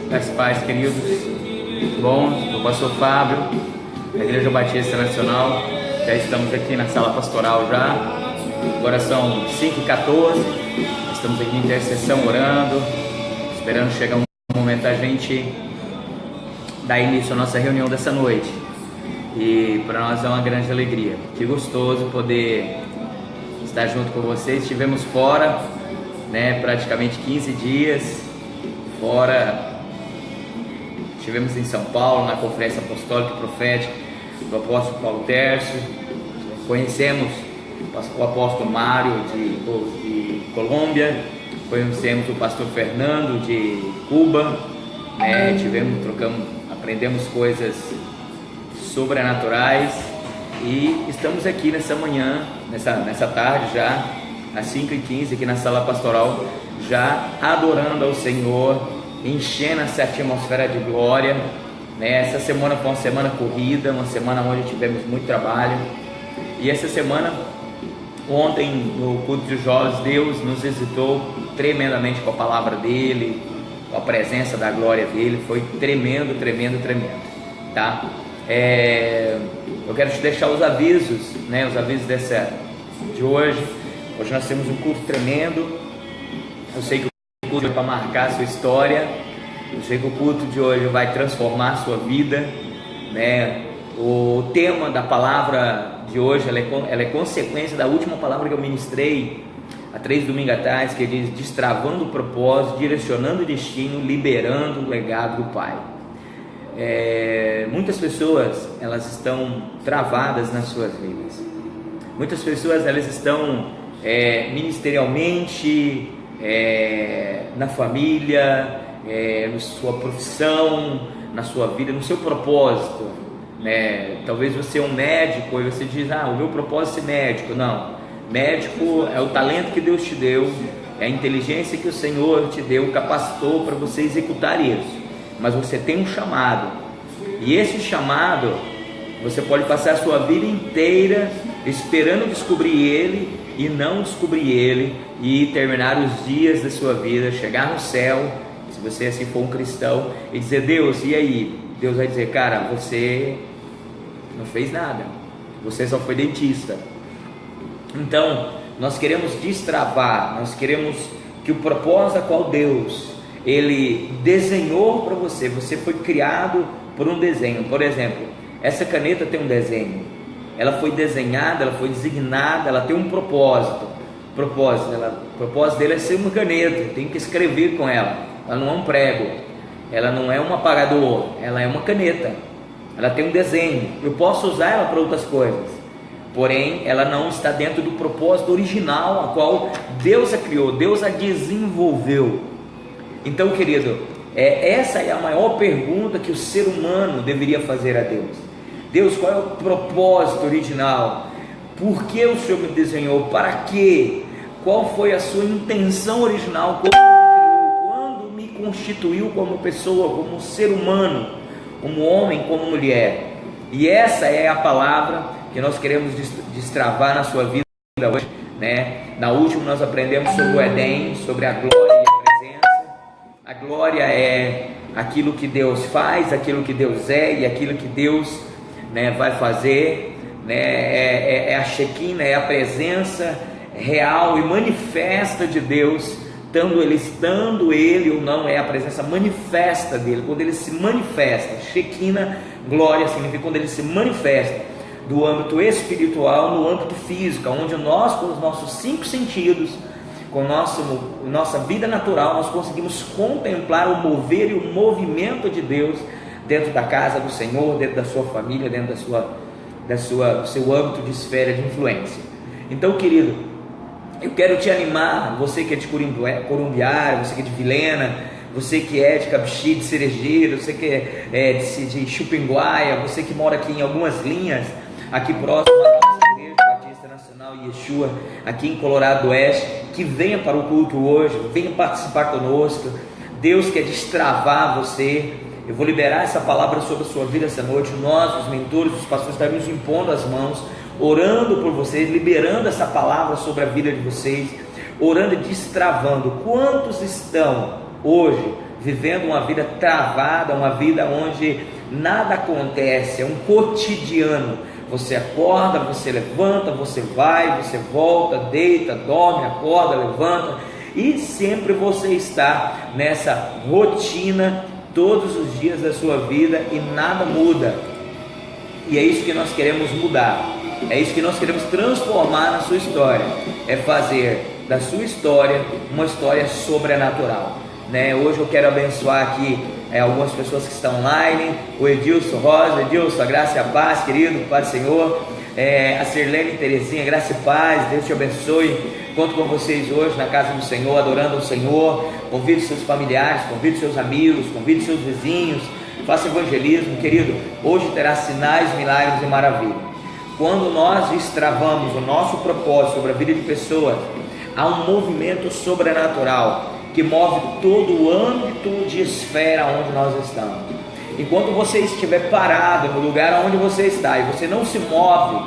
Das paz, queridos. Bom, eu pastor Fábio, da Igreja Batista Nacional. Já estamos aqui na sala pastoral já. Agora são 5h14. Estamos aqui em intercessão orando, esperando chegar um momento a gente dar início à nossa reunião dessa noite. E para nós é uma grande alegria. Que gostoso poder estar junto com vocês. Estivemos fora, praticamente 15 dias fora. Estivemos em São Paulo, na Conferência Apostólica e Profética do Apóstolo Paulo Tércio. Conhecemos o Apóstolo Mário de Colômbia, conhecemos o Pastor Fernando de Cuba, aprendemos coisas sobrenaturais e estamos aqui nessa manhã, nessa tarde já, às 5h15, aqui na sala pastoral, já adorando ao Senhor, enchendo essa atmosfera de glória. Essa semana foi uma semana corrida, uma semana onde tivemos muito trabalho, e essa semana, ontem no culto de jovens, Deus nos visitou tremendamente com a palavra dele, com a presença da glória dele. Foi tremendo, tá? Eu quero te deixar os avisos, os avisos de hoje. Hoje nós temos um culto tremendo. Eu sei que o culto é para marcar a sua história. Eu sei que o culto de hoje vai transformar a sua vida, O tema da palavra de hoje, ela é consequência da última palavra que eu ministrei há 3 domingos atrás, que diz: destravando o propósito, direcionando o destino, liberando o legado do Pai. Muitas pessoas, elas estão travadas nas suas vidas. Muitas pessoas, elas estão ministerialmente, na família, na sua profissão, na sua vida, no seu propósito. Talvez você é um médico e você diz: o meu propósito é ser médico. Não, médico é o talento que Deus te deu, é a inteligência que o Senhor te deu, capacitou para você executar isso. Mas você tem um chamado, e esse chamado você pode passar a sua vida inteira esperando descobrir ele e não descobrir ele, e terminar os dias da sua vida, chegar no céu, se você assim for um cristão, e dizer: Deus, e aí? Deus vai dizer: cara, você não fez nada, você só foi dentista. Então, nós queremos destravar, nós queremos que o propósito a qual Deus, Ele desenhou para você, você foi criado por um desenho. Por exemplo, essa caneta tem um desenho, ela foi desenhada, ela foi designada, ela tem um propósito. O propósito dele é ser uma caneta, tem que escrever com ela. Ela não é um prego, ela não é um apagador, ela é uma caneta, ela tem um desenho. Eu posso usar ela para outras coisas, porém ela não está dentro do propósito original a qual Deus a criou, Deus a desenvolveu. Então, querido, essa é a maior pergunta que o ser humano deveria fazer a Deus. Deus, qual é o propósito original? Por que o Senhor me desenhou? Para quê? Qual foi a sua intenção original? Quando me constituiu como pessoa, como ser humano, como homem, como mulher? E essa é a palavra que nós queremos destravar na sua vida hoje, Na última nós aprendemos sobre o Éden, sobre a glória e a presença. A glória é aquilo que Deus faz, aquilo que Deus é e aquilo que Deus, vai fazer, é a Shekinah, é a presença real e manifesta de Deus, estando Ele ou não, é a presença manifesta dele. Quando Ele se manifesta, Shekinah, glória, significa quando Ele se manifesta do âmbito espiritual no âmbito físico, onde nós, com os nossos 5 sentidos, com nossa vida natural, nós conseguimos contemplar o mover e o movimento de Deus dentro da casa do Senhor, dentro da sua família, dentro do seu âmbito de esfera de influência. Então, querido, eu quero te animar, você que é de Corumbiara, você que é de Vilhena, você que é de Cabixi, de Cerejeiro, você que é de Chupinguaia, você que mora aqui em algumas linhas, aqui próximo da nossa Igreja Batista Nacional Yeshua, aqui em Colorado Oeste, que venha para o culto hoje, venha participar conosco. Deus quer destravar você. Eu vou liberar essa palavra sobre a sua vida essa noite. Nós, os mentores, os pastores, estaremos impondo as mãos, orando por vocês, liberando essa palavra sobre a vida de vocês, orando e destravando. Quantos estão hoje vivendo uma vida travada, uma vida onde nada acontece, é um cotidiano. Você acorda, você levanta, você vai, você volta, deita, dorme, acorda, levanta, e sempre você está nessa rotina todos os dias da sua vida e nada muda. E é isso que nós queremos mudar, é isso que nós queremos transformar na sua história, é fazer da sua história uma história sobrenatural, né? Hoje eu quero abençoar aqui algumas pessoas que estão online, o Edilson Rosa. Edilson, a graça e a paz, querido, Pai do Senhor. A Sirlene Terezinha, graça e paz, Deus te abençoe. Conto com vocês hoje na casa do Senhor, adorando o Senhor. Convide seus familiares, convide seus amigos, convide seus vizinhos, faça evangelismo, querido. Hoje terá sinais, milagres e maravilhas. Quando nós destravamos o nosso propósito sobre a vida de pessoas, há um movimento sobrenatural que move todo o âmbito de esfera onde nós estamos. Enquanto você estiver parado no lugar onde você está e você não se move,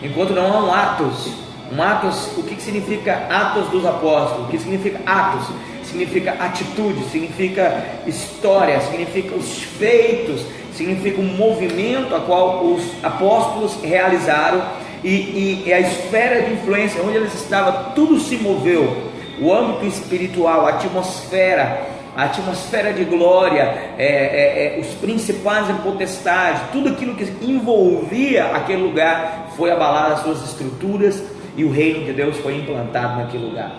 enquanto não há um Atos, o que significa Atos dos Apóstolos? O que significa Atos? Significa atitude, significa história, significa os feitos, significa um movimento a qual os apóstolos realizaram, e a esfera de influência onde eles estavam, tudo se moveu. O âmbito espiritual, a atmosfera de glória, os principais e potestades, tudo aquilo que envolvia aquele lugar foi abalado, as suas estruturas, e o reino de Deus foi implantado naquele lugar.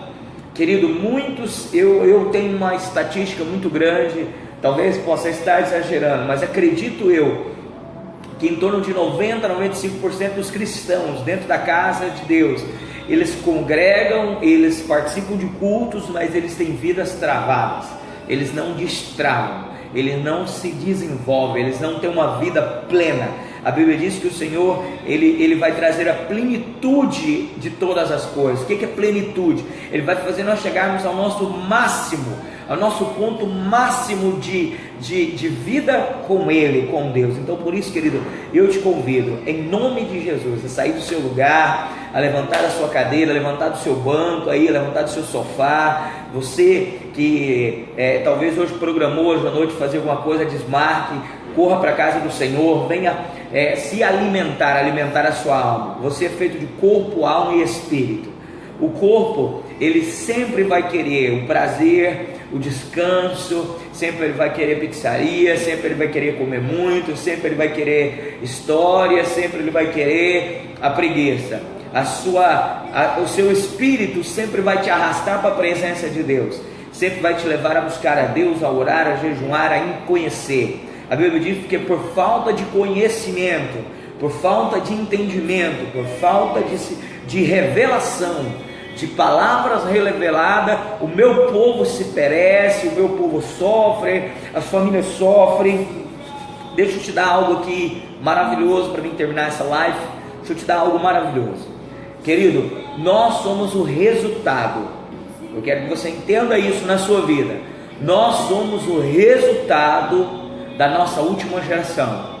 Querido, muitos, eu tenho uma estatística muito grande, talvez possa estar exagerando, mas acredito eu que em torno de 90 a 95% dos cristãos dentro da casa de Deus, eles congregam, eles participam de cultos, mas eles têm vidas travadas, eles não destravam, eles não se desenvolvem, eles não têm uma vida plena. A Bíblia diz que o Senhor, Ele vai trazer a plenitude de todas as coisas. O que é plenitude? Ele vai fazer nós chegarmos ao nosso máximo, ao nosso ponto máximo de vida com Ele, com Deus. Então por isso, querido, eu te convido, em nome de Jesus, a sair do seu lugar, a levantar a sua cadeira, a levantar do seu banco, a levantar do seu sofá. Você que talvez hoje programou hoje à noite fazer alguma coisa, desmarque, corra para a casa do Senhor, venha se alimentar a sua alma. Você é feito de corpo, alma e espírito. O corpo, ele sempre vai querer o prazer, o descanso, sempre ele vai querer pizzaria, sempre ele vai querer comer muito, sempre ele vai querer história, sempre ele vai querer a preguiça. O seu espírito sempre vai te arrastar para a presença de Deus, sempre vai te levar a buscar a Deus, a orar, a jejuar, a conhecer. A Bíblia diz que por falta de conhecimento, por falta de entendimento, por falta de revelação, de palavras reveladas, o meu povo se perece, o meu povo sofre, as famílias sofrem. Deixa eu te dar algo aqui maravilhoso para mim terminar essa live. Deixa eu te dar algo maravilhoso, querido. Nós somos o resultado. Eu quero que você entenda isso na sua vida. Nós somos o resultado da nossa última geração.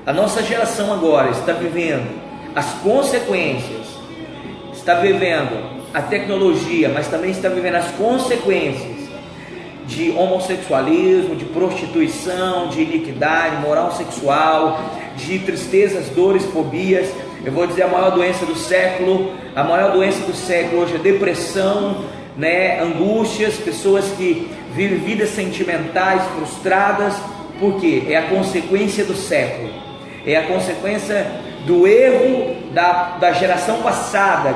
A nossa geração agora está vivendo as consequências, está vivendo a tecnologia, mas também está vivendo as consequências de homossexualismo, de prostituição, de iniquidade, moral sexual, de tristezas, dores, fobias. Eu vou dizer a maior doença do século hoje é depressão, né? Angústias, pessoas que vivem vidas sentimentais frustradas. Por quê? É a consequência do século, é a consequência do erro da geração passada,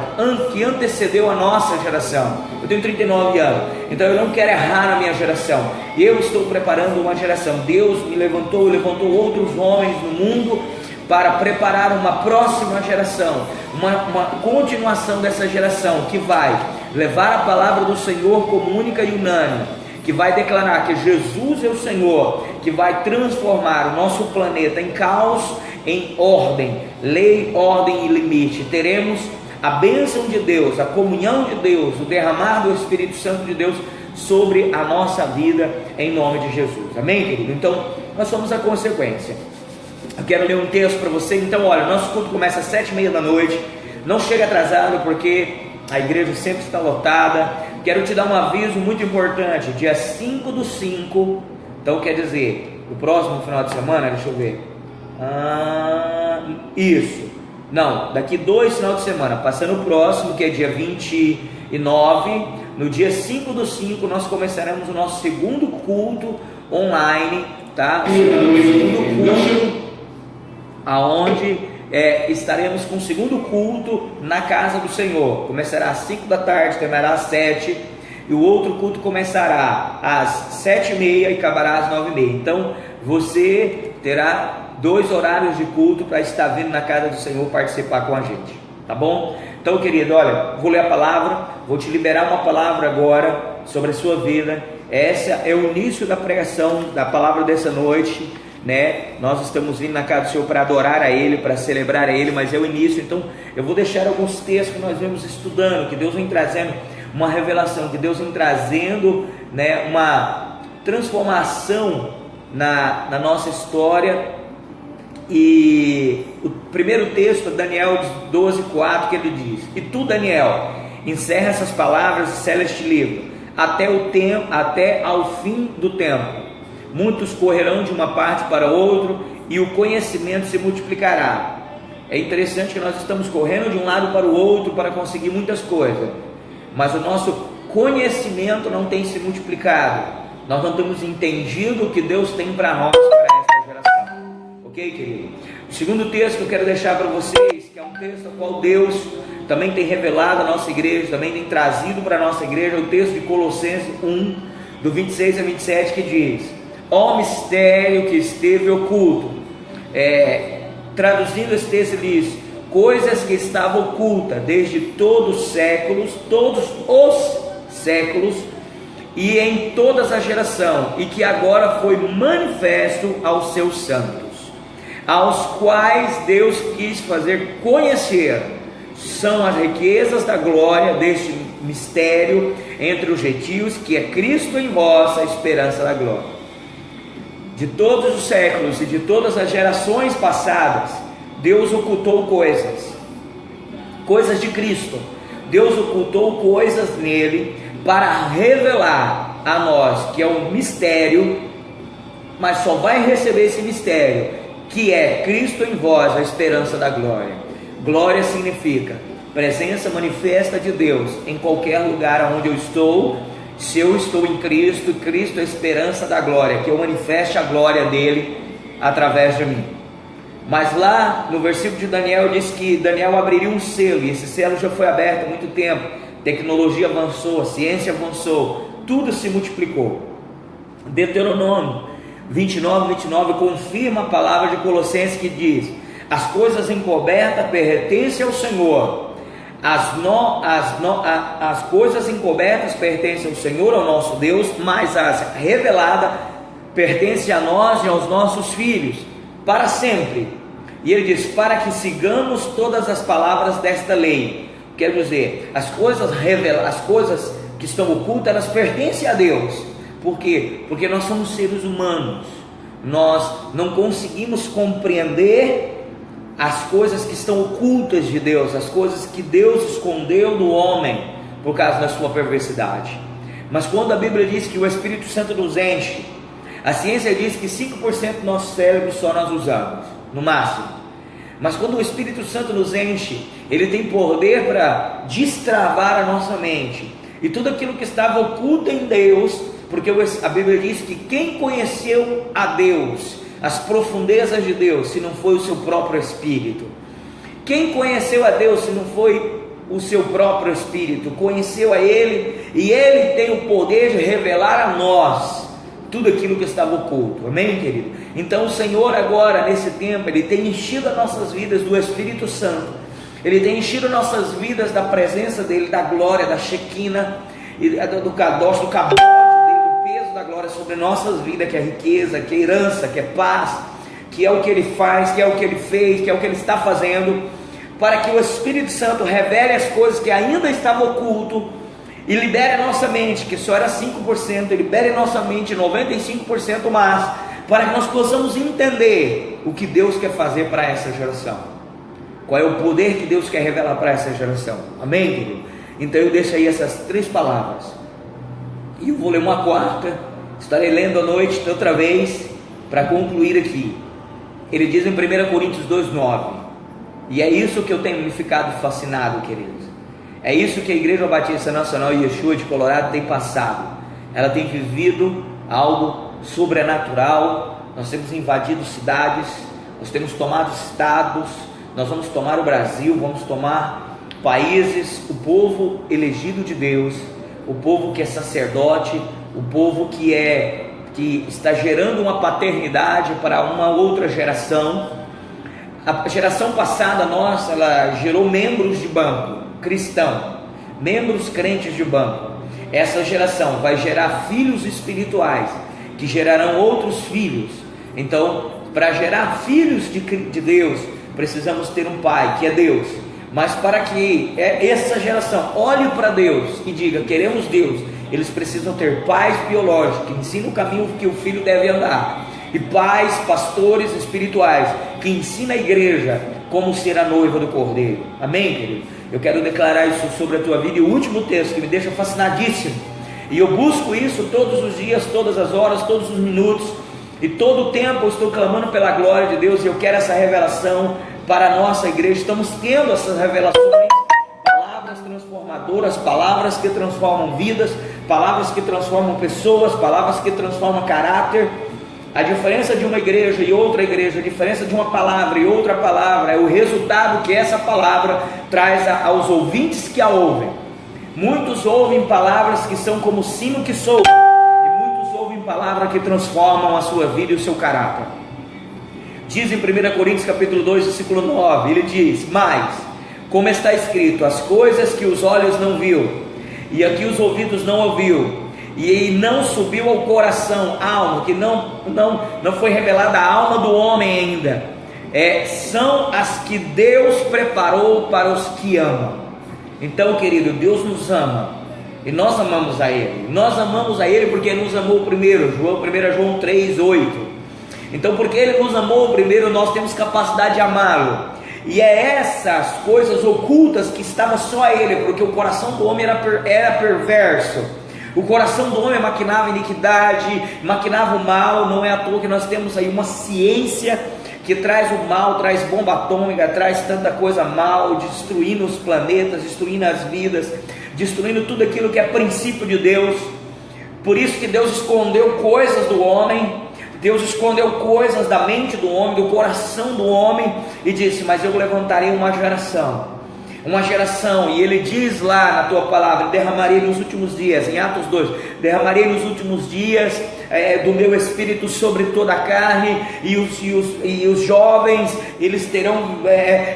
que antecedeu a nossa geração. Eu tenho 39 anos, então eu não quero errar na minha geração. Eu estou preparando uma geração. Deus me levantou outros homens no mundo para preparar uma próxima geração, uma continuação dessa geração, que vai levar a palavra do Senhor como única e unânime, que vai declarar que Jesus é o Senhor, que vai transformar o nosso planeta em caos, em ordem, lei, ordem e limite. Teremos a bênção de Deus, a comunhão de Deus, o derramar do Espírito Santo de Deus sobre a nossa vida, em nome de Jesus. Amém, querido? Então, nós somos a consequência. Eu quero ler um texto para você. Então, olha, nosso culto começa às 7h30 da noite. Não chega atrasado, porque a igreja sempre está lotada. Quero te dar um aviso muito importante, dia 5/5, então quer dizer, o próximo final de semana, deixa eu ver, daqui 2 finais de semana, passando o próximo, que é dia 29, no dia 5/5, nós começaremos o nosso segundo culto online, tá? O segundo culto, aonde estaremos com o segundo culto na casa do Senhor. Começará às 5 da tarde, terminará às 7, e o outro culto começará às 7h30 e acabará às 9h30. Então você terá 2 horários de culto para estar vindo na casa do Senhor participar com a gente, tá bom? Então, querido, olha, vou ler a palavra, vou te liberar uma palavra agora sobre a sua vida. Essa é o início da pregação da palavra dessa noite, né? Nós estamos vindo na casa do Senhor para adorar a Ele, para celebrar a Ele, mas é o início. Então eu vou deixar alguns textos que nós vemos estudando, que Deus vem trazendo uma revelação, que Deus vem trazendo, né, uma transformação na nossa história. E o primeiro texto é Daniel 12:4, que ele diz: e tu, Daniel, encerra essas palavras e sela este livro até ao fim do tempo. Muitos correrão de uma parte para outra e o conhecimento se multiplicará. É interessante que nós estamos correndo de um lado para o outro para conseguir muitas coisas, mas o nosso conhecimento não tem se multiplicado. Nós não temos entendido o que Deus tem para nós, para esta geração. Ok, querido? O segundo texto que eu quero deixar para vocês, que é um texto ao qual Deus também tem revelado à nossa igreja, também tem trazido para a nossa igreja, é o texto de Colossenses 1, do 26 a 27, que diz: ó mistério que esteve oculto. Traduzindo esse texto, ele diz: coisas que estavam ocultas desde todos os séculos e em todas as gerações, e que agora foi manifesto aos seus santos, aos quais Deus quis fazer conhecer, são as riquezas da glória deste mistério entre os gentios, que é Cristo em vós, a esperança da glória. De todos os séculos e de todas as gerações passadas, Deus ocultou coisas de Cristo. Deus ocultou coisas nele para revelar a nós, que é um mistério, mas só vai receber esse mistério, que é Cristo em vós, a esperança da glória. Glória significa presença manifesta de Deus em qualquer lugar onde eu estou. Se eu estou em Cristo, Cristo é a esperança da glória, que eu manifeste a glória dele através de mim. Mas lá no versículo de Daniel diz que Daniel abriria um selo, e esse selo já foi aberto há muito tempo. Tecnologia avançou, a ciência avançou, tudo se multiplicou. Deuteronômio 29 confirma a palavra de Colossenses, que diz: as coisas encobertas pertencem ao Senhor, as coisas encobertas pertencem ao Senhor, ao nosso Deus, mas as reveladas pertencem a nós e aos nossos filhos para sempre. E ele diz: para que sigamos todas as palavras desta lei. Quer dizer, as coisas reveladas, as coisas que estão ocultas, elas pertencem a Deus. Por quê? Porque nós somos seres humanos, nós não conseguimos compreender as coisas que estão ocultas de Deus, as coisas que Deus escondeu do homem por causa da sua perversidade. Mas quando a Bíblia diz que o Espírito Santo nos enche, a ciência diz que 5% do nosso cérebro só nós usamos, no máximo. Mas quando o Espírito Santo nos enche, ele tem poder para destravar a nossa mente, e tudo aquilo que estava oculto em Deus, porque a Bíblia diz que quem conheceu a Deus, as profundezas de Deus, se não foi o seu próprio Espírito? Quem conheceu a Deus se não foi o seu próprio Espírito? Conheceu a Ele, e Ele tem o poder de revelar a nós tudo aquilo que estava oculto. Amém, querido? Então o Senhor agora, nesse tempo, Ele tem enchido as nossas vidas do Espírito Santo, Ele tem enchido nossas vidas da presença dEle, da glória, da Shekinah, do Kadosh, do Kabod dEle, do peso da glória sobre nossas vidas, que é riqueza, que é herança, que é paz, que é o que Ele faz, que é o que Ele fez, que é o que Ele está fazendo, para que o Espírito Santo revele as coisas que ainda estavam ocultas, e libere a nossa mente, que só era 5%, libere a nossa mente 95% mais, para que nós possamos entender o que Deus quer fazer para essa geração, qual é o poder que Deus quer revelar para essa geração. Amém, querido? Então eu deixo aí essas 3 palavras, e eu vou ler uma quarta, estarei lendo à noite outra vez, para concluir aqui. Ele diz em 1 Coríntios 2,9, e é isso que eu tenho me ficado fascinado, queridos. É isso que a Igreja Batista Nacional Yeshua de Colorado tem passado. Ela tem vivido algo sobrenatural. Nós temos invadido cidades, nós temos tomado estados, nós vamos tomar o Brasil, vamos tomar países. O povo elegido de Deus, o povo que é sacerdote, o povo que está gerando uma paternidade para uma outra geração. A geração passada nossa, ela gerou membros de banco cristão, membros crentes de banco. Essa geração vai gerar filhos espirituais, que gerarão outros filhos. Então, para gerar filhos de Deus, precisamos ter um pai, que é Deus. Mas para que essa geração olhe para Deus e diga, queremos Deus, eles precisam ter pais biológicos, que ensinam o caminho que o filho deve andar, e pais, pastores espirituais, que ensinam a igreja como ser a noiva do Cordeiro. Amém, querido? Eu quero declarar isso sobre a tua vida. E o último texto que me deixa fascinadíssimo, e eu busco isso todos os dias, todas as horas, todos os minutos, e todo o tempo eu estou clamando pela glória de Deus, e eu quero essa revelação para a nossa igreja. Estamos tendo essas revelações, palavras transformadoras, palavras que transformam vidas, palavras que transformam pessoas, palavras que transformam caráter. A diferença de uma igreja e outra igreja, a diferença de uma palavra e outra palavra, é o resultado que essa palavra traz aos ouvintes que a ouvem. Muitos ouvem palavras que são como sino que soa, e muitos ouvem palavras que transformam a sua vida e o seu caráter. Diz em 1 Coríntios capítulo 2, versículo 9, ele diz, mas, como está escrito, as coisas que os olhos não viu, e aqui os ouvidos não ouviu, e não subiu ao coração, alma, que não foi revelada a alma do homem ainda, são as que Deus preparou para os que amam. Então, querido, Deus nos ama, e nós amamos a Ele. Nós amamos a Ele porque Ele nos amou primeiro. 1 João 3,8. Então, porque Ele nos amou primeiro, nós temos capacidade de amá-lo. E é essas coisas ocultas que estavam só a Ele, porque o coração do homem era perverso. O coração do homem maquinava iniquidade, maquinava o mal. Não é à toa que nós temos aí uma ciência que traz o mal, traz bomba atômica, traz tanta coisa mal, destruindo os planetas, destruindo as vidas, destruindo tudo aquilo que é princípio de Deus. Por isso que Deus escondeu coisas do homem, Deus escondeu coisas da mente do homem, do coração do homem, e disse, mas eu levantarei uma geração, e ele diz lá na tua palavra, derramarei nos últimos dias, em Atos 2, derramarei nos últimos dias do meu Espírito sobre toda a carne, e os jovens, eles terão,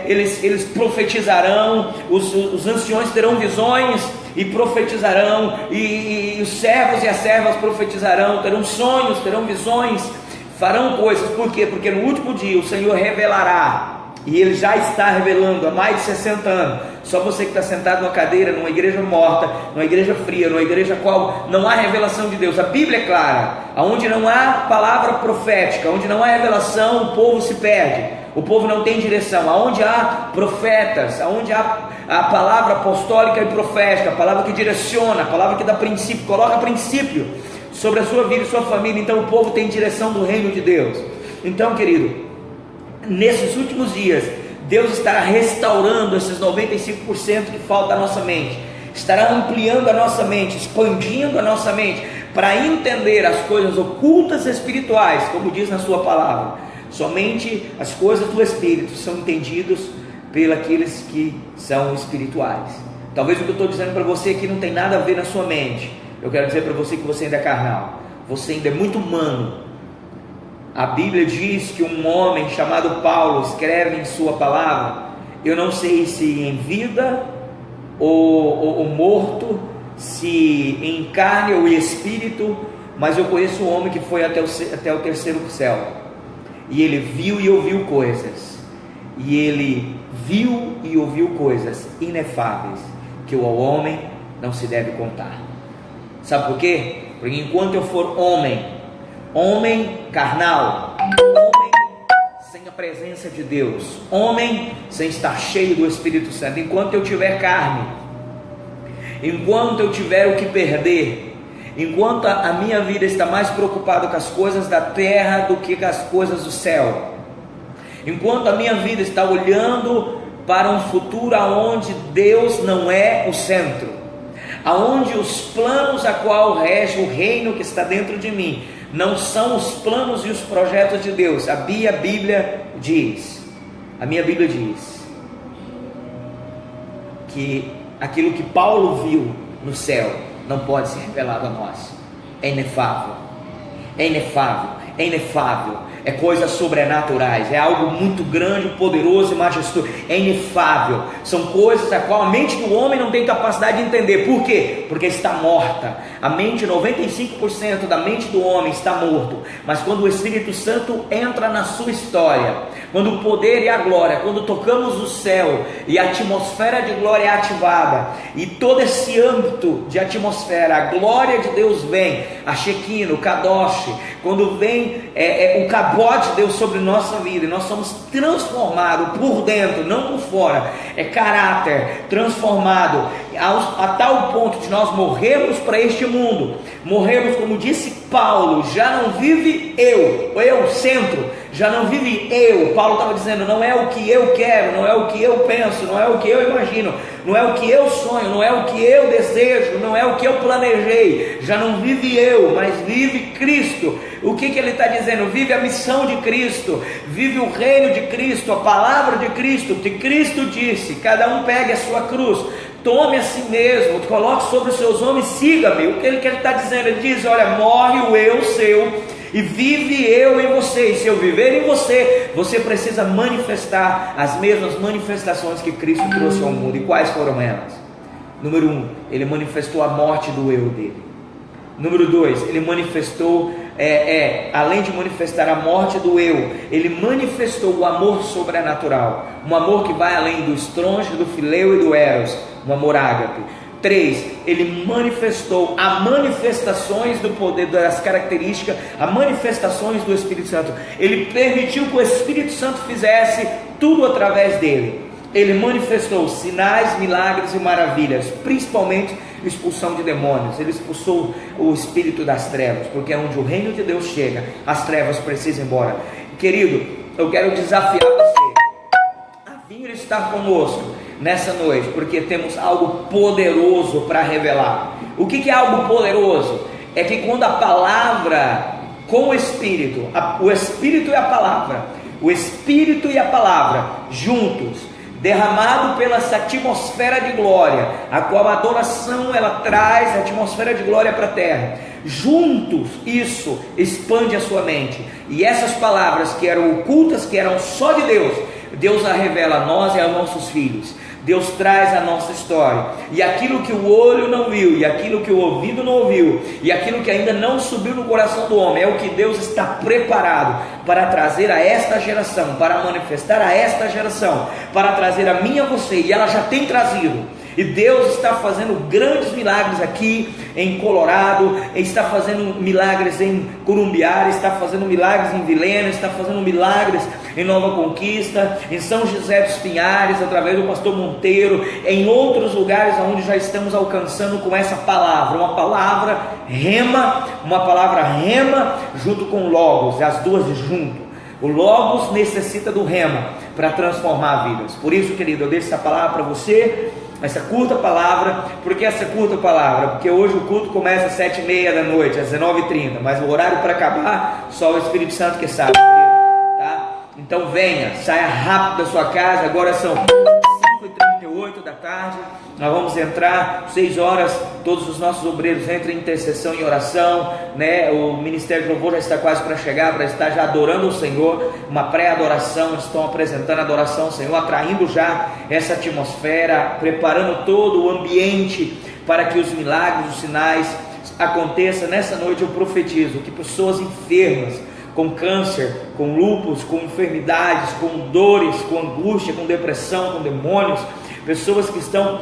eles profetizarão, os anciões terão visões e profetizarão, e os servos e as servas profetizarão, terão sonhos, terão visões, farão coisas. Por quê? Porque no último dia o Senhor revelará. E Ele já está revelando há mais de 60 anos. Só você que está sentado numa cadeira, numa igreja morta, numa igreja fria, numa igreja qual não há revelação de Deus. A Bíblia é clara, aonde não há palavra profética, onde não há revelação, o povo se perde, o povo não tem direção. Aonde há profetas, aonde há a palavra apostólica e profética, a palavra que direciona, a palavra que dá princípio, coloca princípio sobre a sua vida e sua família, então o povo tem direção do reino de Deus. Então, querido, nesses últimos dias, Deus estará restaurando esses 95% que falta à nossa mente, estará ampliando a nossa mente, expandindo a nossa mente, para entender as coisas ocultas espirituais, como diz na sua palavra. Somente as coisas do Espírito são entendidas pelos que são espirituais. Talvez o que eu estou dizendo para você aqui não tem nada a ver na sua mente. Eu quero dizer para você que você ainda é carnal, você ainda é muito humano. A Bíblia diz que um homem chamado Paulo escreve em sua palavra, eu não sei se em vida ou morto, se em carne ou em espírito, mas eu conheço um homem que foi até o terceiro céu, e ele viu e ouviu coisas, e ele viu e ouviu coisas inefáveis, que ao homem não se deve contar. Sabe por quê? Porque enquanto eu for homem carnal, homem sem a presença de Deus, homem sem estar cheio do Espírito Santo, enquanto eu tiver carne, enquanto eu tiver o que perder, enquanto a minha vida está mais preocupada com as coisas da terra do que com as coisas do céu, enquanto a minha vida está olhando para um futuro aonde Deus não é o centro, aonde os planos a qual rege o reino que está dentro de mim não são os planos e os projetos de Deus. A minha Bíblia diz que aquilo que Paulo viu no céu não pode ser revelado a nós. É inefável, é inefável, é inefável. É coisas sobrenaturais, é algo muito grande, poderoso e majestoso, é inefável. São coisas a qual a mente do homem não tem capacidade de entender. Por quê? Porque está morta. A mente, 95% da mente do homem está morto. Mas quando o Espírito Santo entra na sua história, quando o poder e a glória, quando tocamos o céu e a atmosfera de glória é ativada, e todo esse âmbito de atmosfera, a glória de Deus vem, a Shekinah, o Kadosh, quando vem o Kabod de Deus sobre nossa vida, e nós somos transformados por dentro, não por fora, é caráter transformado, a tal ponto de nós morrermos para este mundo, morrermos, como disse Paulo, já não vive eu centro, já não vive eu. Paulo estava dizendo, não é o que eu quero, não é o que eu penso, não é o que eu imagino, não é o que eu sonho, não é o que eu desejo, não é o que eu planejei, já não vive eu, mas vive Cristo. O que ele está dizendo? Vive a missão de Cristo, vive o reino de Cristo, a palavra de Cristo, que Cristo disse, cada um pegue a sua cruz, tome a si mesmo, coloque sobre os seus ombros, siga-me. O que ele está dizendo? Ele diz, olha, morre o eu seu e vive eu em você, e se eu viver em você, você precisa manifestar as mesmas manifestações que Cristo trouxe ao mundo. E quais foram elas? Número 1, ele manifestou a morte do eu dele. Número 2, ele manifestou, além de manifestar a morte do eu, ele manifestou o amor sobrenatural, um amor que vai além do estronjo, do fileu e do eros, um amor ágape. 3, ele manifestou as manifestações do poder, das características, as manifestações do Espírito Santo. Ele permitiu que o Espírito Santo fizesse tudo através dele. Ele manifestou sinais, milagres e maravilhas, principalmente expulsão de demônios. Ele expulsou o espírito das trevas, porque é onde o reino de Deus chega, as trevas precisam ir embora. Querido, eu quero desafiar você a vir estar conosco nessa noite, porque temos algo poderoso para revelar. O que é algo poderoso? É que quando a palavra com o Espírito, o Espírito e a palavra, o Espírito e a palavra juntos, derramado pela essa atmosfera de glória, a qual a adoração ela traz a atmosfera de glória para a terra, juntos isso expande a sua mente, e essas palavras que eram ocultas, que eram só de Deus, Deus a revela a nós e aos nossos filhos. Deus traz a nossa história, e aquilo que o olho não viu, e aquilo que o ouvido não ouviu, e aquilo que ainda não subiu no coração do homem, é o que Deus está preparado para trazer a esta geração, para manifestar a esta geração, para trazer a mim e a você, e ela já tem trazido. E Deus está fazendo grandes milagres aqui em Colorado, está fazendo milagres em Curumbiara, está fazendo milagres em Vilhena, está fazendo milagres em Nova Conquista, em São José dos Pinhares, através do pastor Monteiro, em outros lugares onde já estamos alcançando com essa palavra, uma palavra rema junto com Logos, as duas juntas. O Logos necessita do rema para transformar vidas. Por isso, querido, eu deixo essa palavra para você, essa curta palavra. Por que essa curta palavra? Porque hoje o culto começa às 7h30 da noite, às 19h30, mas o horário para acabar, só o Espírito Santo que sabe, querido, tá? Então venha, saia rápido da sua casa. Agora são 5h38 da tarde, nós vamos entrar 6 horas, todos os nossos obreiros entram em intercessão e oração, né? O Ministério de Louvor já está quase para chegar, para estar já adorando o Senhor, uma pré-adoração, estão apresentando a adoração ao Senhor, atraindo já essa atmosfera, preparando todo o ambiente para que os milagres, os sinais aconteçam. Nessa noite eu profetizo que pessoas enfermas, com câncer, com lúpus, com enfermidades, com dores, com angústia, com depressão, com demônios, pessoas que estão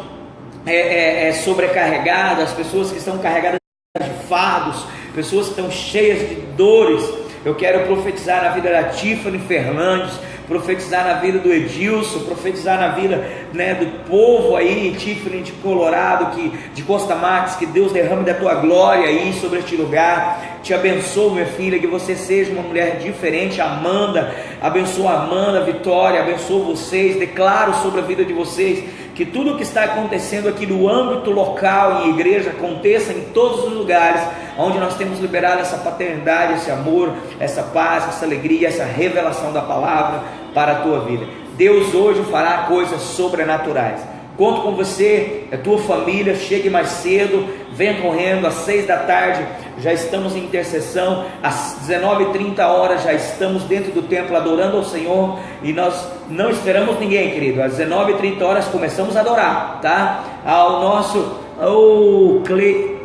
sobrecarregadas, pessoas que estão carregadas de fardos, pessoas que estão cheias de dores. Eu quero profetizar na vida da Tiffany Fernandes, profetizar na vida do Edilson, profetizar na vida, né, do povo aí em Tiflin, de Colorado, de Costa Max, que Deus derrame da tua glória aí sobre este lugar. Te abençoo, minha filha, que você seja uma mulher diferente. Amanda, abençoa Amanda, Vitória, abençoa vocês, declaro sobre a vida de vocês, que tudo o que está acontecendo aqui no âmbito local, em igreja, aconteça em todos os lugares, onde nós temos liberado essa paternidade, esse amor, essa paz, essa alegria, essa revelação da palavra para a tua vida. Deus hoje fará coisas sobrenaturais. Conto com você, a tua família. Chegue mais cedo, venha correndo. Às 6 da tarde já estamos em intercessão, às 19h30 já estamos dentro do templo adorando ao Senhor, e nós não esperamos ninguém, querido. Às 19h30 começamos a adorar, tá? Ao nosso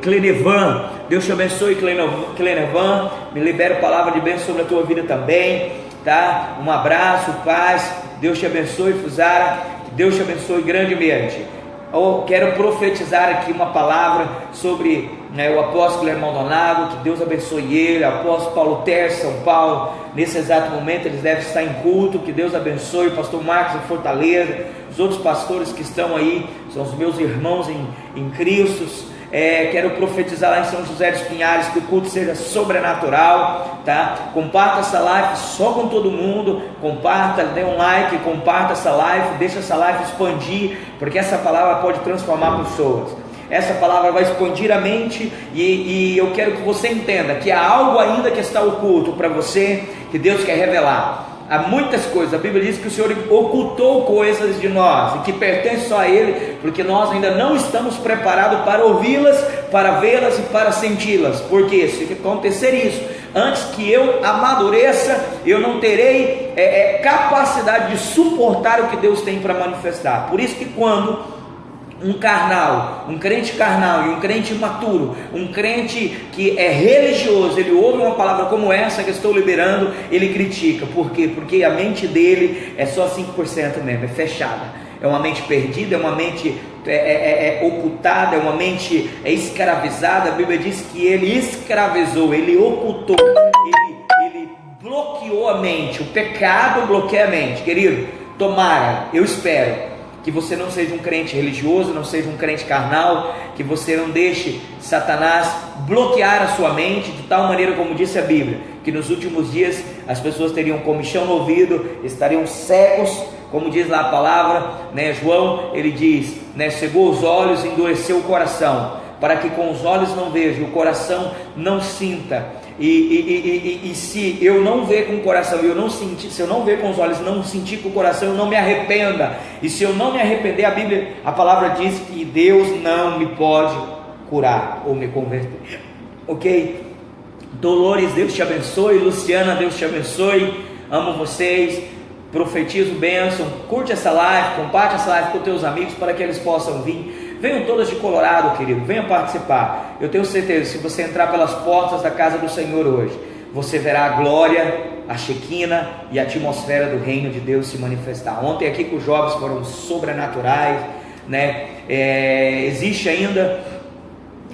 Clenevan, Deus te abençoe, Clenevan, me libera palavra de bênção sobre a tua vida também, tá? Um abraço, paz, Deus te abençoe, Fusara, Deus te abençoe grandemente. Eu quero profetizar aqui uma palavra sobre, né, o apóstolo Guilherme Maldonado, que Deus abençoe ele, o apóstolo Paulo Terres, São Paulo, nesse exato momento eles devem estar em culto. Que Deus abençoe o pastor Marcos em Fortaleza, os outros pastores que estão aí, são os meus irmãos em Cristo. Quero profetizar lá em São José dos Pinhares, que o culto seja sobrenatural, tá? Comparta essa live só com todo mundo, comparta, dê um like, comparta essa live, deixa essa live expandir, porque essa palavra pode transformar pessoas. Essa palavra vai expandir a mente, e eu quero que você entenda que há algo ainda que está oculto para você, que Deus quer revelar. Há muitas coisas, a Bíblia diz que o Senhor ocultou coisas de nós, e que pertence só a Ele, porque nós ainda não estamos preparados para ouvi-las, para vê-las e para senti-las. Porque se acontecer isso, antes que eu amadureça, eu não terei capacidade de suportar o que Deus tem para manifestar. Por isso que quando um crente carnal e um crente imaturo, um crente que é religioso, ele ouve uma palavra como essa que eu estou liberando, ele critica. Por quê? Porque a mente dele é só 5% mesmo, é fechada, é uma mente perdida, é uma mente ocultada, é uma mente escravizada. A Bíblia diz que ele escravizou, ele ocultou, ele bloqueou a mente. O pecado bloqueia a mente, querido. Tomara, eu espero que você não seja um crente religioso, não seja um crente carnal, que você não deixe Satanás bloquear a sua mente, de tal maneira, como disse a Bíblia, que nos últimos dias as pessoas teriam comichão no ouvido, estariam cegos, como diz lá a palavra, né? João, ele diz, né, cegou os olhos e endureceu o coração, para que com os olhos não veja, o coração não sinta. E se eu não ver com o coração, se eu não ver com os olhos, não sentir com o coração, eu não me arrependa. E se eu não me arrepender, a palavra diz que Deus não me pode curar ou me converter. Ok? Dolores, Deus te abençoe. Luciana, Deus te abençoe. Amo vocês. Profetizo bênção. Curte essa live, compartilhe essa live com teus amigos para que eles possam vir. Venham todas de Colorado, querido, venham participar. Eu tenho certeza, se você entrar pelas portas da casa do Senhor hoje, você verá a glória, a Shekinah e a atmosfera do reino de Deus se manifestar. Ontem aqui com os jovens foram sobrenaturais, né? Existe ainda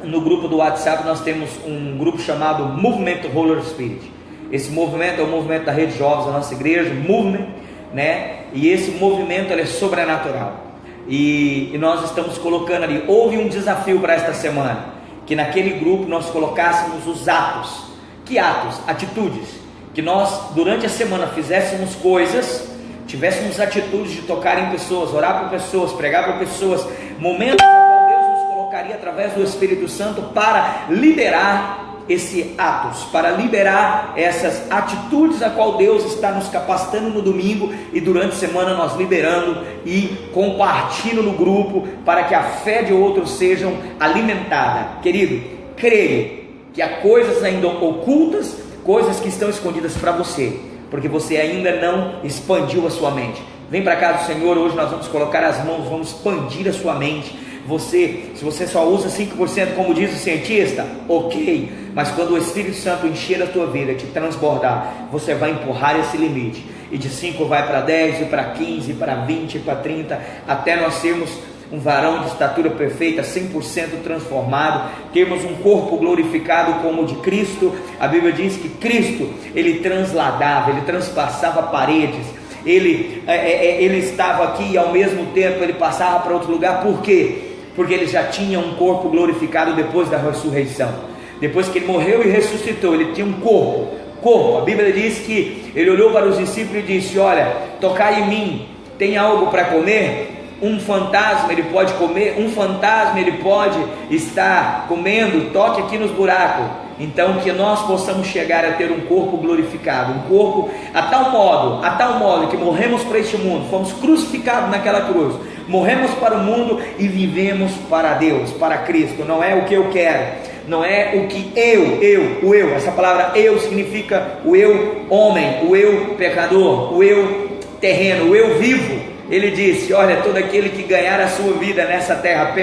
no grupo do WhatsApp, nós temos um grupo chamado Movimento Holy Spirit. Esse movimento é o movimento da rede de jovens da nossa igreja, Movement, né? E esse movimento ele é sobrenatural. E nós estamos colocando ali, houve um desafio para esta semana, que naquele grupo nós colocássemos os atos. Que atos? Atitudes, que nós durante a semana fizéssemos coisas, tivéssemos atitudes de tocar em pessoas, orar por pessoas, pregar por pessoas, momentos no qual Deus nos colocaria através do Espírito Santo para liberar esse atos, para liberar essas atitudes a qual Deus está nos capacitando no domingo, e durante a semana nós liberando e compartilhando no grupo, para que a fé de outros sejam alimentada. Querido, creio que há coisas ainda ocultas, coisas que estão escondidas para você, porque você ainda não expandiu a sua mente. Vem para cá do Senhor, hoje nós vamos colocar as mãos, vamos expandir a sua mente. Se você só usa 5%, como diz o cientista, ok, mas quando o Espírito Santo encher a tua vida, te transbordar, você vai empurrar esse limite, e de 5 vai para 10, e para 15, para 20, para 30, até nós sermos um varão de estatura perfeita, 100% transformado, termos um corpo glorificado como o de Cristo. A Bíblia diz que Cristo, ele transladava, ele transpassava paredes, ele estava aqui e ao mesmo tempo ele passava para outro lugar. Por quê? Porque ele já tinha um corpo glorificado depois da ressurreição. Depois que ele morreu e ressuscitou, ele tinha um corpo. A Bíblia diz que ele olhou para os discípulos e disse: olha, tocai em mim, tem algo para comer? Um fantasma ele pode comer, um fantasma ele pode estar comendo, toque aqui nos buracos. Então que nós possamos chegar a ter um corpo glorificado, um corpo a tal modo que morremos para este mundo, fomos crucificados naquela cruz, morremos para o mundo e vivemos para Deus, para Cristo. Não é o que eu quero, não é o que o eu, essa palavra eu significa o eu homem, o eu pecador, o eu terreno, o eu vivo. Ele disse: olha, todo aquele que ganhar a sua vida nessa terra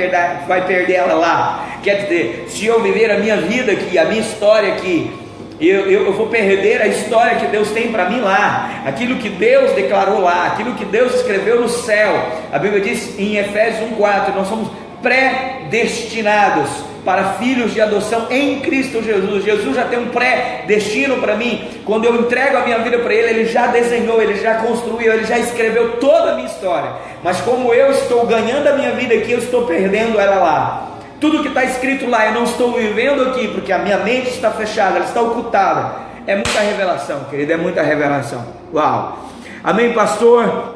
vai perder ela lá. Quer dizer, se eu viver a minha vida aqui, a minha história aqui, eu vou perder a história que Deus tem para mim lá, aquilo que Deus declarou lá, aquilo que Deus escreveu no céu. A Bíblia diz em Efésios 1,4: nós somos predestinados para filhos de adoção em Cristo Jesus. Jesus já tem um pré-destino para mim. Quando eu entrego a minha vida para Ele, Ele já desenhou, Ele já construiu, Ele já escreveu toda a minha história. Mas como eu estou ganhando a minha vida aqui, eu estou perdendo ela lá. Tudo que está escrito lá, eu não estou vivendo aqui, porque a minha mente está fechada, ela está ocultada. É muita revelação, querido, é muita revelação. Uau! Amém, pastor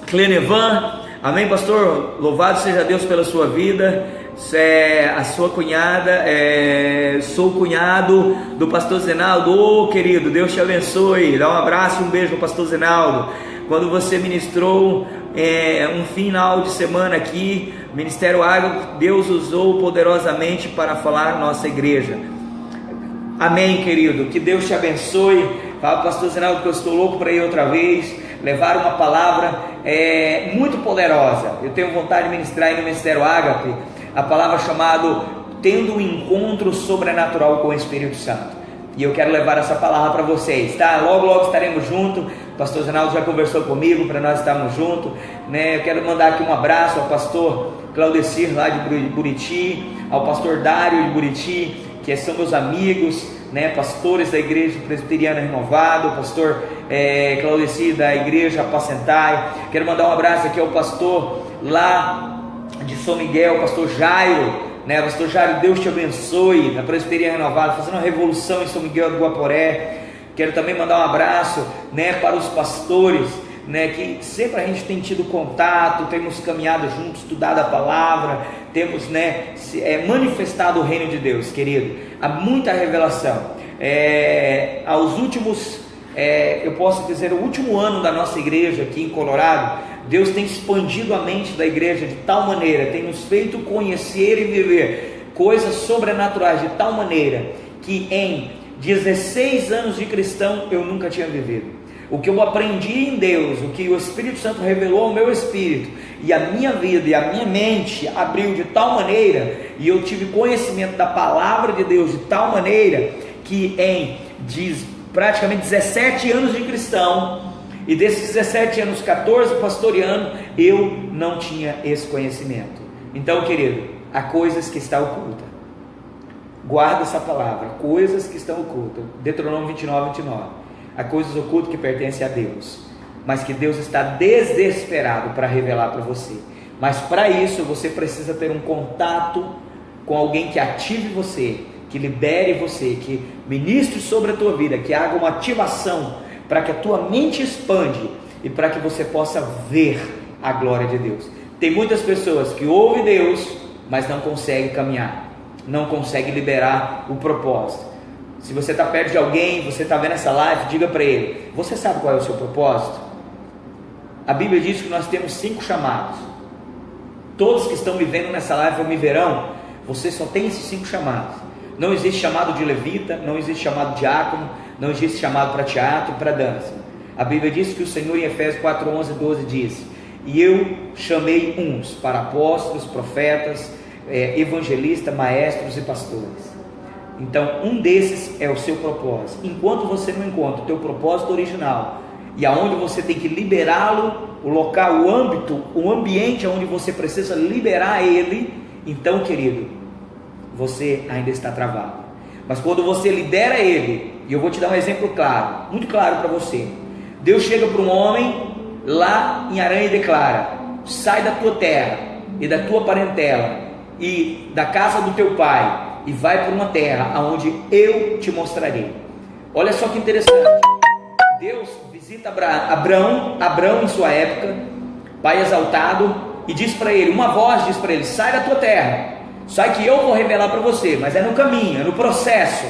Clenevan. Amém, pastor, louvado seja Deus pela sua vida. A sua cunhada, sou cunhado do pastor Zenaldo. Querido, Deus te abençoe. Dá um abraço e um beijo ao pastor Zenaldo. Quando você ministrou um final de semana aqui, Ministério Água, Deus usou poderosamente para falar na nossa igreja. Amém, querido, que Deus te abençoe. Fala para o pastor Zenaldo que eu estou louco para ir outra vez levar uma palavra muito poderosa. Eu tenho vontade de ministrar aí no Ministério Ágape a palavra chamada tendo um encontro sobrenatural com o Espírito Santo. E eu quero levar essa palavra para vocês, tá? Logo estaremos juntos. O pastor Zenaldo já conversou comigo para nós estarmos juntos, né? Eu quero mandar aqui um abraço ao pastor Claudecir lá de Buriti, ao pastor Dário de Buriti, que são meus amigos, né? Pastores da Igreja Presbiteriana Renovada, o pastor Claudecir da Igreja Apacentai. Quero mandar um abraço aqui ao pastor lá de São Miguel, pastor Jairo, né? Pastor Jairo, Deus te abençoe, na Presbiteriana Renovada, fazendo uma revolução em São Miguel do Guaporé. Quero também mandar um abraço, né, para os pastores, né, que sempre a gente tem tido contato, temos caminhado juntos, estudado a palavra, temos, né, manifestado o reino de Deus, querido. Há muita revelação. Aos últimos, eu posso dizer, o último ano da nossa igreja aqui em Colorado, Deus tem expandido a mente da igreja de tal maneira, tem nos feito conhecer e viver coisas sobrenaturais de tal maneira que em 16 anos de cristão eu nunca tinha vivido. O que eu aprendi em Deus, o que o Espírito Santo revelou ao meu espírito, e a minha vida e a minha mente abriu de tal maneira, e eu tive conhecimento da palavra de Deus de tal maneira, que em praticamente 17 anos de cristão, e desses 17 anos, 14 pastoreando, eu não tinha esse conhecimento. Então, querido, há coisas que estão ocultas. Guarda essa palavra, coisas que estão ocultas. Deuteronômio 29. Há coisas ocultas que pertencem a Deus, mas que Deus está desesperado para revelar para você. Mas para isso você precisa ter um contato com alguém que ative você, que libere você, que ministre sobre a tua vida, que haga uma ativação para que a tua mente expande e para que você possa ver a glória de Deus. Tem muitas pessoas que ouvem Deus, mas não conseguem caminhar, não conseguem liberar o propósito. Se você está perto de alguém, você está vendo essa live, diga para ele: você sabe qual é o seu propósito? A Bíblia diz que nós temos 5 chamados. Todos que estão me vendo nessa live ou me verão, você só tem esses 5 chamados. Não existe chamado de levita, não existe chamado de diácono, não existe chamado para teatro, para dança. A Bíblia diz que o Senhor em Efésios 4:11-12 diz: e eu chamei uns para apóstolos, profetas, evangelistas, maestros e pastores. Então um desses é o seu propósito. Enquanto você não encontra o teu propósito original, e aonde você tem que liberá-lo, o local, o âmbito, o ambiente onde você precisa liberar ele, então, querido, você ainda está travado. Mas quando você lidera ele, e eu vou te dar um exemplo claro, muito claro para você. Deus chega para um homem lá em Harã e declara: sai da tua terra e da tua parentela e da casa do teu pai e vai para uma terra aonde eu te mostrarei. Olha só que interessante, Deus visita Abrão em sua época, pai exaltado, e diz para ele, uma voz diz para ele: sai da tua terra, sai que eu vou revelar para você, mas é no caminho, é no processo.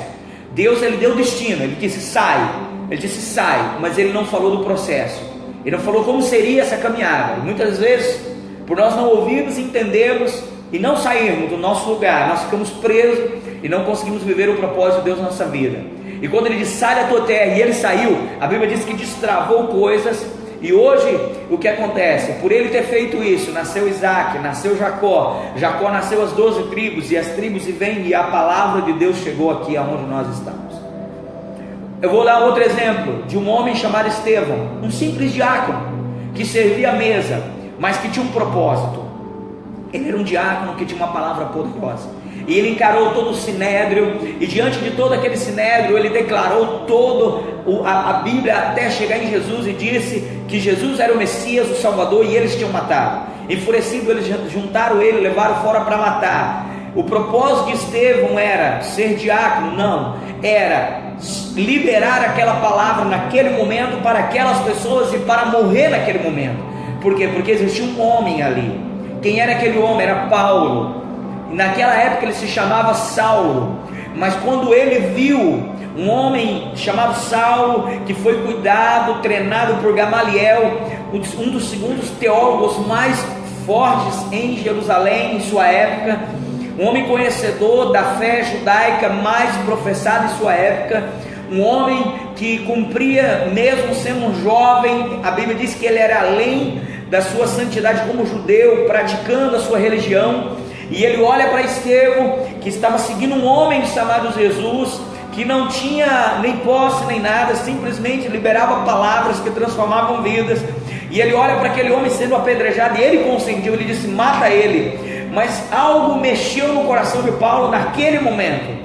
Deus, ele deu destino, ele disse sai, mas ele não falou do processo, ele não falou como seria essa caminhada. E muitas vezes, por nós não ouvirmos, entendermos e não sairmos do nosso lugar, nós ficamos presos e não conseguimos viver o propósito de Deus na nossa vida. E quando ele diz sai da tua terra, e ele saiu, a Bíblia diz que destravou coisas. E hoje o que acontece? Por ele ter feito isso, nasceu Isaac, nasceu Jacó nasceu as 12 tribos, e as tribos vêm, e a palavra de Deus chegou aqui aonde nós estamos. Eu vou dar outro exemplo de um homem chamado Estevão, um simples diácono que servia a mesa, mas que tinha um propósito. Ele era um diácono que tinha uma palavra poderosa, e ele encarou todo o sinédrio, e diante de todo aquele sinédrio ele declarou a Bíblia até chegar em Jesus, e disse que Jesus era o Messias, o Salvador, e eles tinham matado. Enfurecido, eles juntaram ele, levaram fora para matar. O propósito de Estevão era ser diácono? Não, era liberar aquela palavra naquele momento para aquelas pessoas e para morrer naquele momento. Por quê? Porque existia um homem ali. Quem era aquele homem? Era Paulo. Naquela época ele se chamava Saulo, mas quando ele viu um homem chamado Saulo, que foi cuidado, treinado por Gamaliel, um dos segundos teólogos mais fortes em Jerusalém em sua época, um homem conhecedor da fé judaica mais professada em sua época, um homem que cumpria, mesmo sendo um jovem, a Bíblia diz que ele era além da sua santidade como judeu, praticando a sua religião. E ele olha para Estevão, que estava seguindo um homem chamado Jesus, que não tinha nem posse nem nada, simplesmente liberava palavras que transformavam vidas. E ele olha para aquele homem sendo apedrejado, e ele consentiu, ele disse: mata ele. Mas algo mexeu no coração de Paulo naquele momento.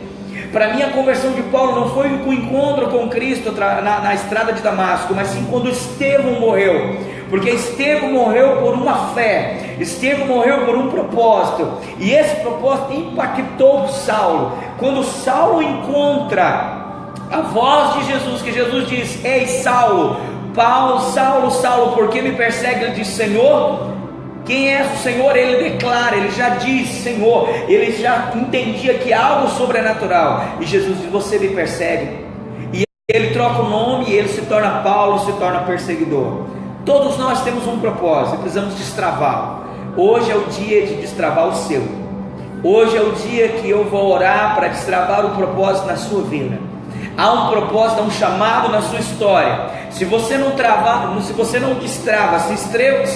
Para mim, a conversão de Paulo não foi com o encontro com Cristo na estrada de Damasco, mas sim quando Estevão morreu. Porque Estevão morreu por uma fé, Estevão morreu por um propósito, e esse propósito impactou Saulo. Quando Saulo encontra a voz de Jesus, que Jesus diz: ei Saulo, Saulo, Saulo, por que me persegue? Ele diz: Senhor, quem é o Senhor? Ele declara, ele já diz Senhor, ele já entendia que é algo sobrenatural. E Jesus diz: você me persegue. E ele troca o nome, e ele se torna Paulo, se torna perseguidor. Todos nós temos um propósito, precisamos destravá-lo. Hoje é o dia de destravar o seu. Hoje é o dia que eu vou orar para destravar o propósito na sua vida. Há um propósito, há um chamado na sua história. Se você não travar, se você não destrava, se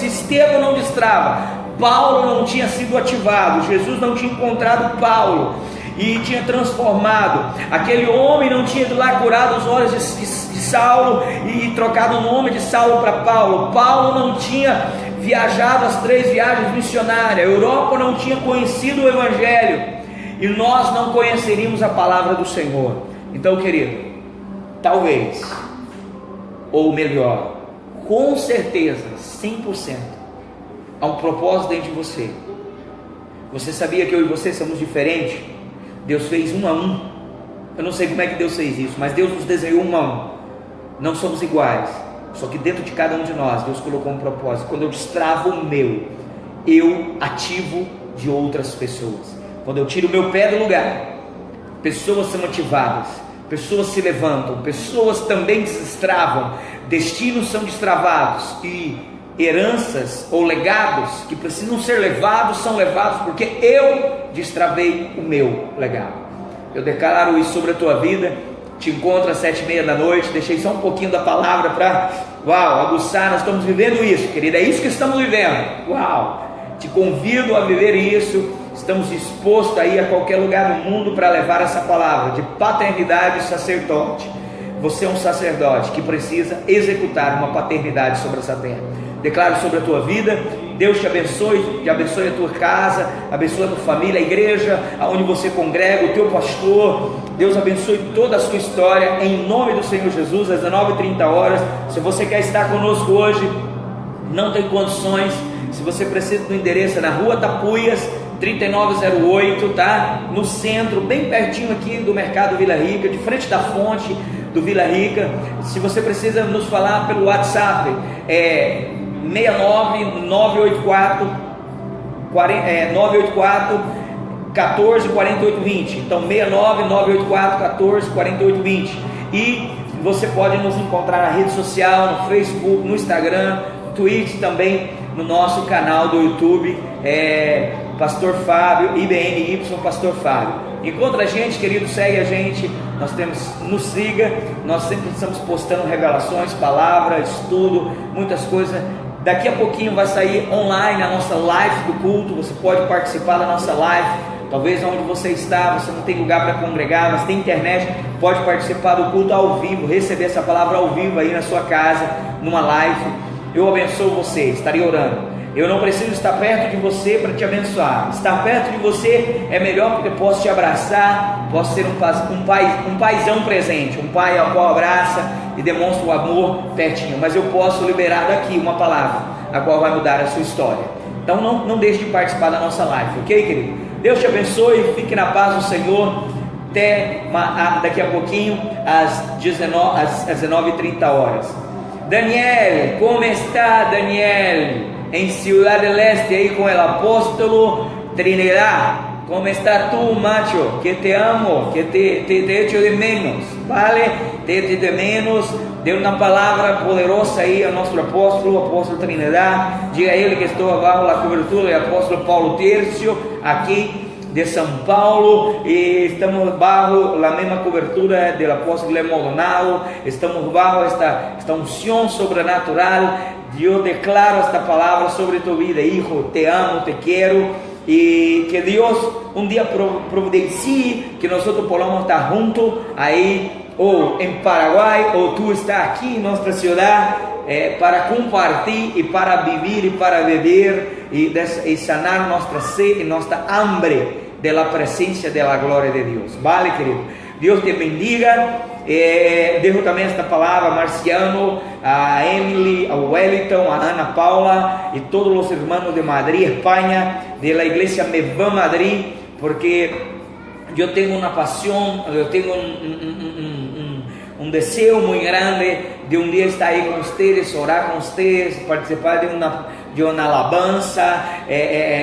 Estevão não destrava, Paulo não tinha sido ativado, Jesus não tinha encontrado Paulo e tinha transformado, aquele homem não tinha ido lá curado os olhos de Saulo e trocado o nome de Saulo para Paulo, Paulo não tinha viajado as 3 viagens missionárias, a Europa não tinha conhecido o Evangelho, e nós não conheceríamos a palavra do Senhor. Então, querido, talvez, ou melhor, com certeza, 100%, há um propósito dentro de você. Você sabia que eu e você somos diferentes? Deus fez 1 a 1. Eu não sei como é que Deus fez isso, mas Deus nos desenhou 1 a 1. Não somos iguais, só que dentro de cada um de nós Deus colocou um propósito. Quando eu destravo o meu, eu ativo de outras pessoas. Quando eu tiro o meu pé do lugar, pessoas são ativadas, pessoas se levantam, pessoas também destravam, destinos são destravados, e heranças ou legados que precisam ser levados são levados, porque eu destravei o meu legado. Eu declaro isso sobre a tua vida. Te encontro às 7h30 da noite. Deixei só um pouquinho da palavra para aguçar. Nós estamos vivendo isso, querida, é isso que estamos vivendo. Te convido a viver isso. Estamos dispostos a ir a qualquer lugar no mundo para levar essa palavra de paternidade e sacerdote. Você é um sacerdote que precisa executar uma paternidade sobre essa terra. Declaro sobre a tua vida. Deus te abençoe a tua casa, abençoe a tua família, a igreja aonde você congrega, o teu pastor. Deus abençoe toda a sua história, em nome do Senhor Jesus. Às 19h30. Se você quer estar conosco hoje, não tem condições. Se você precisa do endereço, é na Rua Tapuias 3908, tá? No centro, bem pertinho aqui do Mercado Vila Rica, de frente da fonte do Vila Rica. Se você precisa nos falar pelo WhatsApp, é 69984 14 48 20. Então 69984 14 48 20. E você pode nos encontrar na rede social, no Facebook, no Instagram, Twitch, também no nosso canal do YouTube, Pastor Fábio, IBNY Pastor Fábio. Encontra a gente, querido, segue a gente, nos siga, nós sempre estamos postando revelações, palavras, estudo, muitas coisas. Daqui a pouquinho vai sair online a nossa live do culto, você pode participar da nossa live. Talvez onde você está, você não tem lugar para congregar, mas tem internet, pode participar do culto ao vivo, receber essa palavra ao vivo aí na sua casa, numa live. Eu abençoo você, estarei orando. Eu não preciso estar perto de você para te abençoar. Estar perto de você é melhor, porque posso te abraçar, posso ser um paizão presente, um pai ao qual abraça e demonstra o amor pertinho. Mas eu posso liberar daqui uma palavra, a qual vai mudar a sua história. Então não deixe de participar da nossa live, ok, querido? Deus te abençoe, fique na paz do Senhor. Até daqui a pouquinho, às 19h30. Daniel, como está Daniel? Em Ciudad del Este, aí com o apóstolo Trinidad. Como está tu, macho? Que te amo, que te echo de menos, vale? Te echo de menos. Dê uma palavra poderosa aí ao nosso apóstolo Trinidad. Diga a ele que estou abaixo da cobertura do apóstolo Paulo Tercio, aqui de São Paulo, e estamos bajo a mesma cobertura do apóstolo Guilherme Maldonado. Estamos bajo esta unção sobrenatural. Eu declaro esta palavra sobre tu vida, hijo. Te amo, te quero, e que Deus um dia providencie que nós podamos estar juntos aí, ou em Paraguai, ou tu está aqui em nossa cidade, para compartilhar e para viver e para beber e sanar nossa sede e nossa hambre da presença da glória de Deus. Vale, querido? Deus te bendiga. Dejo também esta palavra a Marciano, a Emily, a Wellington, a Ana Paula e todos os irmãos de Madrid, Espanha, de la iglesia Mevan Madrid, porque eu tenho uma paixão, eu tenho um desejo muito grande de um dia estar aí com vocês, orar com vocês, participar de uma alabanza,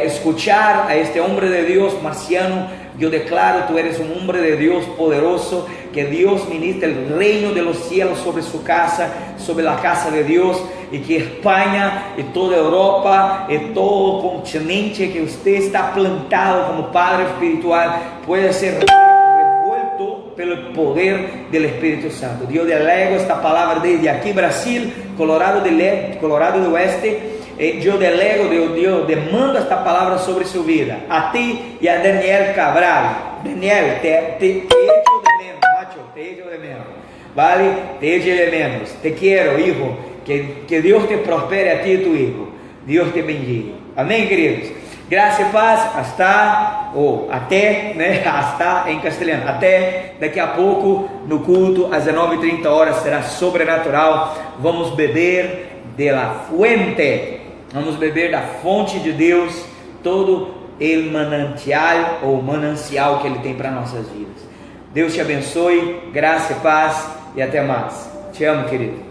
escuchar a este homem de Deus, Marciano. Eu declaro, tu eres um homem de Deus poderoso, que Deus ministre o reino de los cielos sobre sua casa, sobre a casa de Deus, e que Espanha e toda a Europa e todo o continente que você está plantado como Padre espiritual pueda ser revuelto pelo poder do Espírito Santo. Deus delego esta palavra desde aqui, Brasil, Colorado do Oeste. Eu delego, Deus demando esta palavra sobre sua vida, a ti e a Daniel Cabral. Daniel, te echo de menos, macho, te echo de menos, vale, te echo de menos, te quero, hijo, que Deus te prospere a ti e tu hijo, Deus te bendiga, amém, queridos? Graça e paz, até, né, hasta em castelhano, até daqui a pouco no culto, às 19h30, será sobrenatural. Vamos beber de la fuente. Vamos beber da fonte de Deus, todo o manancial que Ele tem para nossas vidas. Deus te abençoe, graça e paz, e até mais. Te amo, querido.